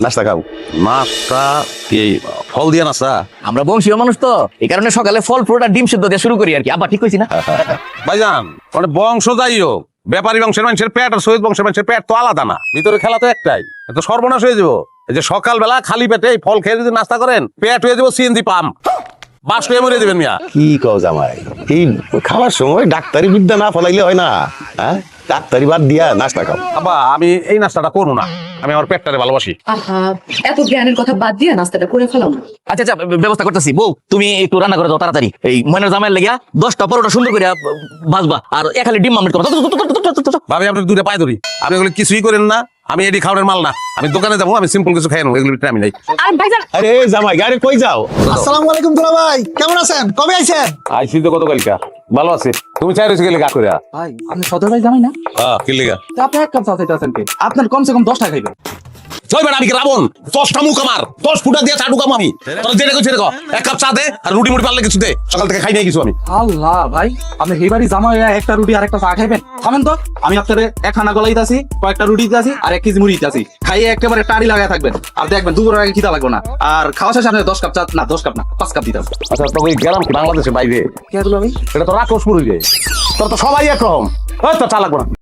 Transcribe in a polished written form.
নাস্তা খাও। নাস্তা কি ফল দিয়া নাস্তা? আমরা বংশীয় মানুষ তো, এই কারণে সকালে ফল ফ্রুট আর ডিম সেদ্ধ দিয়ে শুরু করি আর কি। আব্বা ঠিক কইছি না? ভাইজান মানে বংশ যাই হোক, ব্যাপারী বংশের মানুষের পেট আর শহীদ বংশের মানুষের পেট তো আলাদা না, ভিতরে খেলা তো একটাই। এত সর্বনাশ হয়ে যাবো। এই যে সকালবেলা খালি পেটে এই ফল খেয়ে যদি নাস্তা করেন, পেট হয়ে যাবো সিএনজি পাম্প, বাস হয়ে মরে দেবেন মিয়া। কি কও জামাই, এই খাওয়ার সময় ডাক্তারি বিদ্যা না ফলাইলে হয় না? হ্যাঁ, ডাক্তারি বাদ দিয়া নাস্তা খাও। আব্বা আমি এই নাস্তাটা করবো না, আমি আমার পেটটারে ভালোবাসি। আহা, এত জ্ঞানের কথা বাদ দিয়ে নাস্তাটা করে ফেলাম। আচ্ছা আচ্ছা, ব্যবস্থা করতেছি। বউ তুমি একটু রান্না করে দাও তাড়াতাড়ি। এই ময়নার জামাইয়ের লেগিয়া 10টা পরোটা সুন্দর করে ভাজবা, আর খালি ডিম আমলেট করো। ভাবি আপনার দুটো পায়ে ধরি, আপনি এগুলো কিছুই করেন না। আমি এটি খাওয়ার মাল না, আমি দোকানে যাবো, আমি সিম্পল কিছু খাই নেবো, এগুলো আমি নাই। আর ভাইজান, আরে জামাই গাড়ি কই যাও? আসসালামু আলাইকুম দুলা ভাই, কেমন আছেন? কবে আইছেন? আইসি তো গতকালকা, ভালো আছে। তুমি চাই রয়েছে গেলে গা করে ভাই আপনি সদর ভাই জামাই না? কি লেগা তা আপনি এক কাপ চা চাইতে আছেন কে? আপনার কমসে কম 10টা খাইবেন। আমি কি রাবণ? 10টা মুখ আমার, 10 ফুটা দিয়ে চা ঢুকাম আমি। তোর যেটা কইছে রে, এক কাপ চা দে আর রুটি মুটি পারলে কিছু দে, সকাল থেকে খাই নাই কিছু আমি। আল্লাহ ভাই, আপনি এই বাড়ি জামাই একটা রুটি আর একটা চা খাইবেন? থামেন তো, আমি আপনারে একখানা গলাই দিতেছি, কয়েকটা রুটি দিতেছি আর 1 কেজি মুড়ি দিতেছি। খাইয়ে একেবারে টাড়ি লাগায় থাকবেন, আর দেখবেন দুপুরের আগে খিদা লাগবে না। আর খাওয়া শেষে আপনি 10 কাপ চা, না 10 কাপ না 5 কাপ দিতেছি। আচ্ছা তো ওই গেলাম কি বাংলাদেশে বাইরে, কে দুলা ভাই? এটা তো রাক্ষস পুরুষ রে, তোর তো সবাই একরকম। ওই তো চা লাগবে না।